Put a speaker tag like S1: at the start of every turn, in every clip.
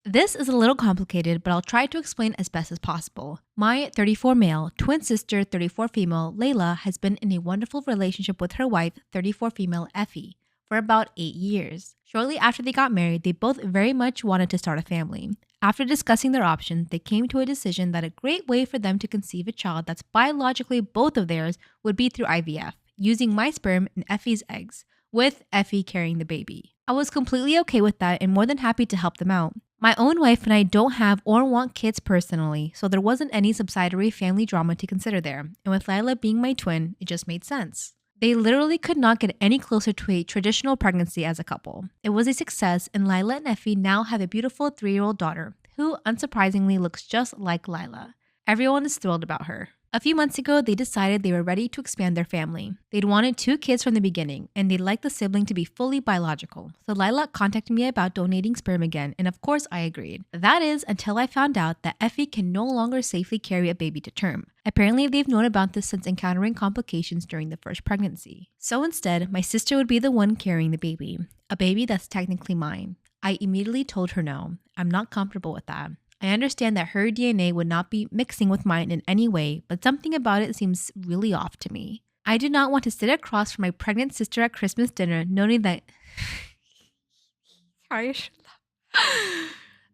S1: This is a little complicated, but I'll try to explain as best as possible. My 34 male, twin sister, 34 female, Layla, has been in a wonderful relationship with her wife, 34 female, Effie, for about 8 years. Shortly after they got married, they both very much wanted to start a family. After discussing their options, they came to a decision that a great way for them to conceive a child that's biologically both of theirs would be through IVF, using my sperm and Effie's eggs, with Effie carrying the baby. I was completely okay with that and more than happy to help them out. My own wife and I don't have or want kids personally, so there wasn't any subsidiary family drama to consider there. And with Lila being my twin, it just made sense. They literally could not get any closer to a traditional pregnancy as a couple. It was a success, and Lila and Effie now have a beautiful 3-year-old daughter, who unsurprisingly looks just like Lila. Everyone is thrilled about her. A few months ago, they decided they were ready to expand their family. They'd wanted 2 kids from the beginning, and they'd like the sibling to be fully biological. So Lila contacted me about donating sperm again, and of course I agreed. That is, until I found out that Effie can no longer safely carry a baby to term. Apparently, they've known about this since encountering complications during the first pregnancy. So instead, my sister would be the one carrying the baby, a baby that's technically mine. I immediately told her no. I'm not comfortable with that. I understand that her DNA would not be mixing with mine in any way, but something about it seems really off to me. I do not want to sit across from my pregnant sister at Christmas dinner knowing that. Sorry, I should laugh.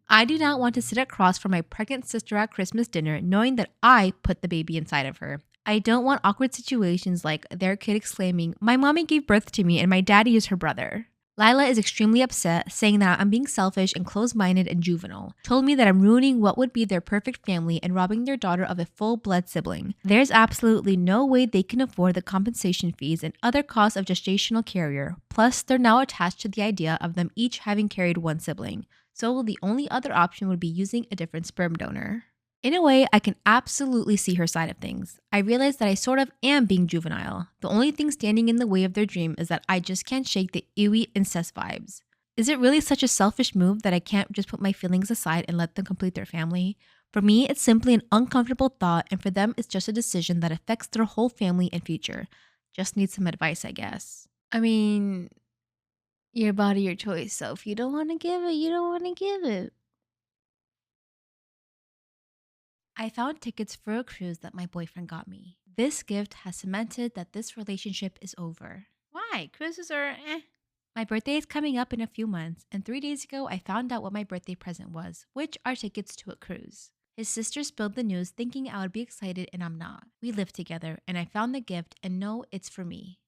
S1: I do not want to sit across from my pregnant sister at Christmas dinner knowing that I put the baby inside of her. I don't want awkward situations like their kid exclaiming, "My mommy gave birth to me and my daddy is her brother." Lila is extremely upset, saying that I'm being selfish and close-minded and juvenile. Told me that I'm ruining what would be their perfect family and robbing their daughter of a full-blood sibling. There's absolutely no way they can afford the compensation fees and other costs of gestational carrier. Plus, they're now attached to the idea of them each having carried one sibling. So the only other option would be using a different sperm donor. In a way, I can absolutely see her side of things. I realize that I sort of am being juvenile. The only thing standing in the way of their dream is that I just can't shake the ewy incest vibes. Is it really such a selfish move that I can't just put my feelings aside and let them complete their family? For me, it's simply an uncomfortable thought, and for them, it's just a decision that affects their whole family and future. Just need some advice, I guess. I mean, your body, your choice. So if you don't want to give it, you don't want to give it. I found tickets for a cruise that my boyfriend got me. This gift has cemented that this relationship is over. Why? Cruises are eh. My birthday is coming up in a few months, and 3 days ago I found out what my birthday present was, which are tickets to a cruise. His sister spilled the news thinking I would be excited, and I'm not. We live together, and I found the gift, and no, it's for me.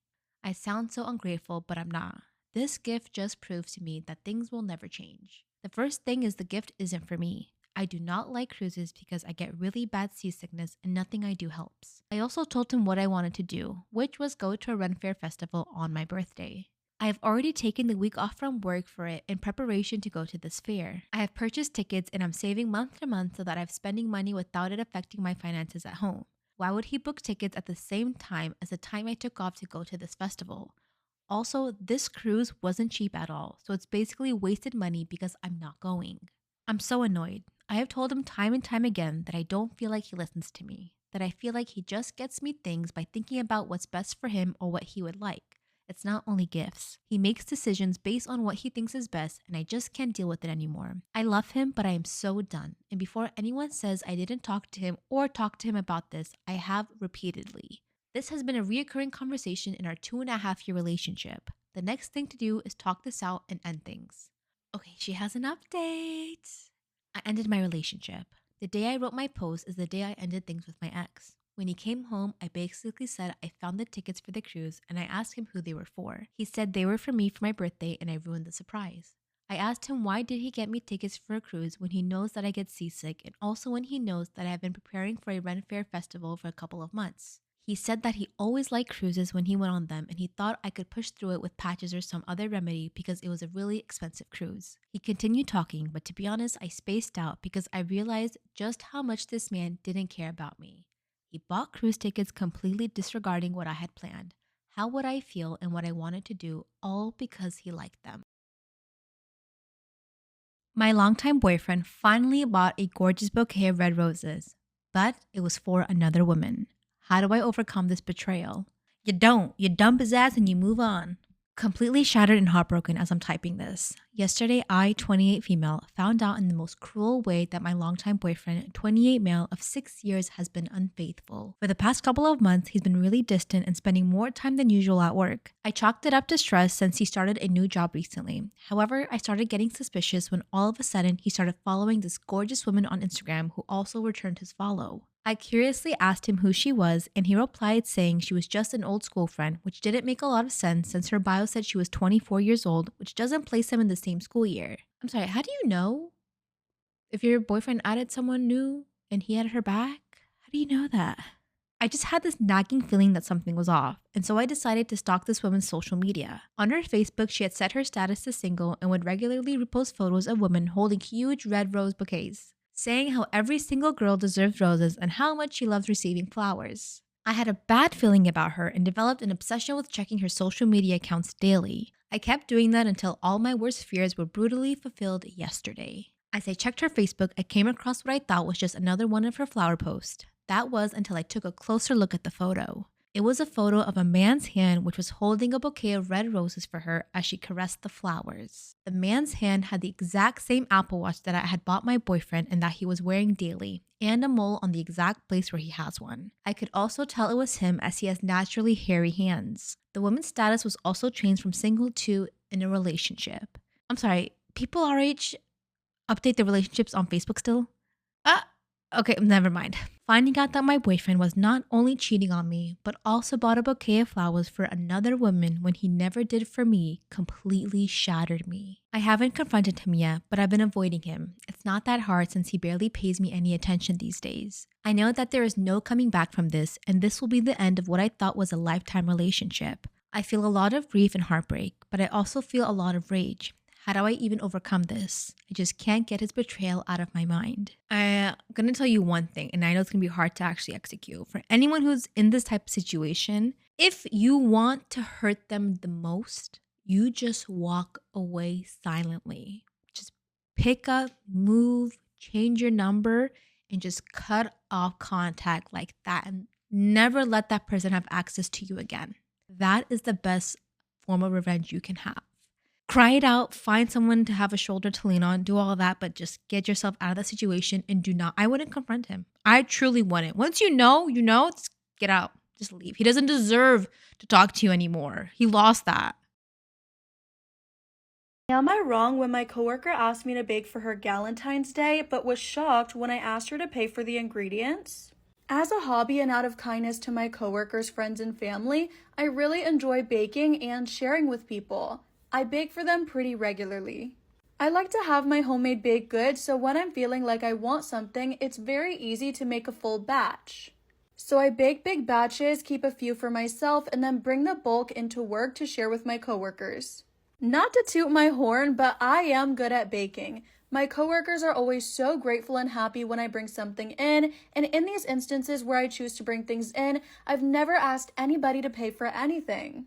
S1: I sound so ungrateful, but I'm not. This gift just proves to me that things will never change. The first thing is the gift isn't for me. I do not like cruises because I get really bad seasickness and nothing I do helps. I also told him what I wanted to do, which was go to a Ren Fair festival on my birthday. I have already taken the week off from work for it in preparation to go to this fair. I have purchased tickets and I'm saving month to month so that I'm spending money without it affecting my finances at home. Why would he book tickets at the same time as the time I took off to go to this festival? Also, this cruise wasn't cheap at all, so it's basically wasted money because I'm not going. I'm so annoyed. I have told him time and time again that I don't feel like he listens to me, that I feel like he just gets me things by thinking about what's best for him or what he would like. It's not only gifts. He makes decisions based on what he thinks is best, and I just can't deal with it anymore. I love him, but I am so done. And before anyone says I didn't talk to him or talk to him about this, I have repeatedly. This has been a reoccurring conversation in our 2.5-year relationship. The next thing to do is talk this out and end things. Okay, she has an update. I ended my relationship. The day I wrote my post is the day I ended things with my ex. When he came home, I basically said I found the tickets for the cruise and I asked him who they were for. He said they were for me for my birthday and I ruined the surprise. I asked him why did he get me tickets for a cruise when he knows that I get seasick and also when he knows that I have been preparing for a Ren Fair festival for a couple of months. He said that he always liked cruises when he went on them and he thought I could push through it with patches or some other remedy because it was a really expensive cruise. He continued talking, but to be honest, I spaced out because I realized just how much this man didn't care about me. He bought cruise tickets completely disregarding what I had planned, how would I feel and what I wanted to do, all because he liked them. My longtime boyfriend finally bought a gorgeous bouquet of red roses, but it was for another woman. How do I overcome this betrayal? You don't. You dump his ass and you move on. Completely shattered and heartbroken as I'm typing this. Yesterday, I, 28 female, found out in the most cruel way that my longtime boyfriend, 28 male of 6 years, has been unfaithful. For the past couple of months, he's been really distant and spending more time than usual at work. I chalked it up to stress since he started a new job recently. However, I started getting suspicious when all of a sudden he started following this gorgeous woman on Instagram who also returned his follow. I curiously asked him who she was, and he replied saying she was just an old school friend, which didn't make a lot of sense since her bio said she was 24 years old, which doesn't place him in the same school year. I'm sorry, how do you know if your boyfriend added someone new and he added her back? How do you know that? I just had this nagging feeling that something was off, and so I decided to stalk this woman's social media. On her Facebook, she had set her status to single and would regularly repost photos of women holding huge red rose bouquets, saying how every single girl deserves roses and how much she loves receiving flowers. I had a bad feeling about her and developed an obsession with checking her social media accounts daily. I kept doing that until all my worst fears were brutally fulfilled yesterday. As I checked her Facebook, I came across what I thought was just another one of her flower posts. That was until I took a closer look at the photo. It was a photo of a man's hand which was holding a bouquet of red roses for her as she caressed the flowers. The man's hand had the exact same Apple Watch that I had bought my boyfriend and that he was wearing daily, and a mole on the exact place where he has one. I could also tell it was him as he has naturally hairy hands. The woman's status was also changed from single to in a relationship. I'm sorry, people our age update their relationships on Facebook still? Okay, never mind. Finding out that my boyfriend was not only cheating on me, but also bought a bouquet of flowers for another woman when he never did for me completely shattered me. I haven't confronted him yet, but I've been avoiding him. It's not that hard since he barely pays me any attention these days. I know that there is no coming back from this, and this will be the end of what I thought was a lifetime relationship. I feel a lot of grief and heartbreak, but I also feel a lot of rage. How do I even overcome this? I just can't get his betrayal out of my mind. I'm going to tell you one thing, and I know it's going to be hard to actually execute. For anyone who's in this type of situation, if you want to hurt them the most, you just walk away silently. Just pick up, move, change your number, and just cut off contact like that. And never let that person have access to you again. That is the best form of revenge you can have. Cry it out, find someone to have a shoulder to lean on, do all that, but just get yourself out of the situation and I wouldn't confront him. I truly wouldn't. Once you know, just get out, just leave. He doesn't deserve to talk to you anymore. He lost that.
S2: Am I wrong when my coworker asked me to bake for her Galentine's Day, but was shocked when I asked her to pay for the ingredients? As a hobby and out of kindness to my coworkers, friends, and family, I really enjoy baking and sharing with people. I bake for them pretty regularly. I like to have my homemade baked goods, so when I'm feeling like I want something, it's very easy to make a full batch. So I bake big batches, keep a few for myself, and then bring the bulk into work to share with my coworkers. Not to toot my horn, but I am good at baking. My coworkers are always so grateful and happy when I bring something in, and in these instances where I choose to bring things in, I've never asked anybody to pay for anything.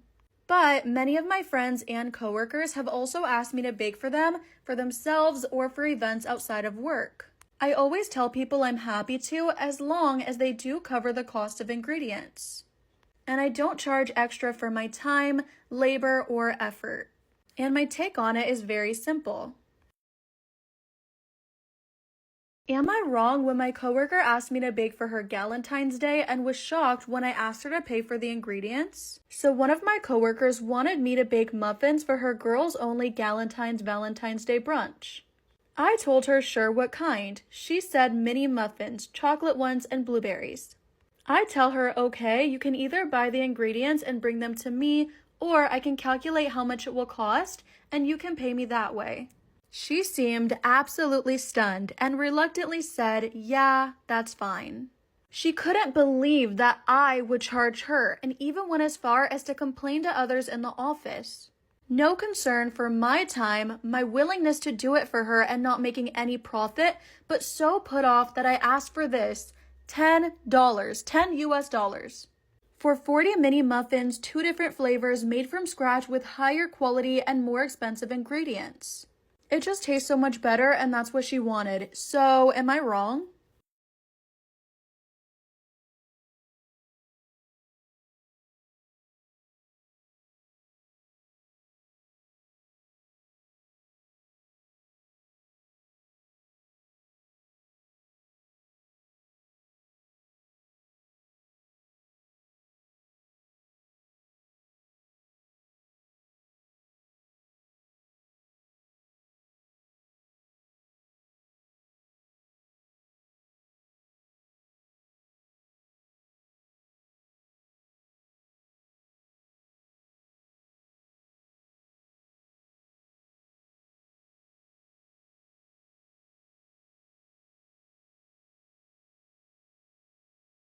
S2: But many of my friends and coworkers have also asked me to bake for them, for themselves, or for events outside of work. I always tell people I'm happy to as long as they do cover the cost of ingredients. And I don't charge extra for my time, labor, or effort. And my take on it is very simple. Am I wrong when my coworker asked me to bake for her Galentine's Day and was shocked when I asked her to pay for the ingredients? So one of my coworkers wanted me to bake muffins for her girls-only Galentine's Valentine's Day brunch. I told her sure, what kind. She said mini muffins, chocolate ones, and blueberries. I tell her, okay, you can either buy the ingredients and bring them to me, or I can calculate how much it will cost, and you can pay me that way. She seemed absolutely stunned and reluctantly said, yeah, that's fine. She couldn't believe that I would charge her and even went as far as to complain to others in the office. No concern for my time, my willingness to do it for her and not making any profit, but so put off that I asked for this, $10, $10 US. For 40 mini muffins, 2 different flavors made from scratch with higher quality and more expensive ingredients. It just tastes so much better, and that's what she wanted. So, am I wrong?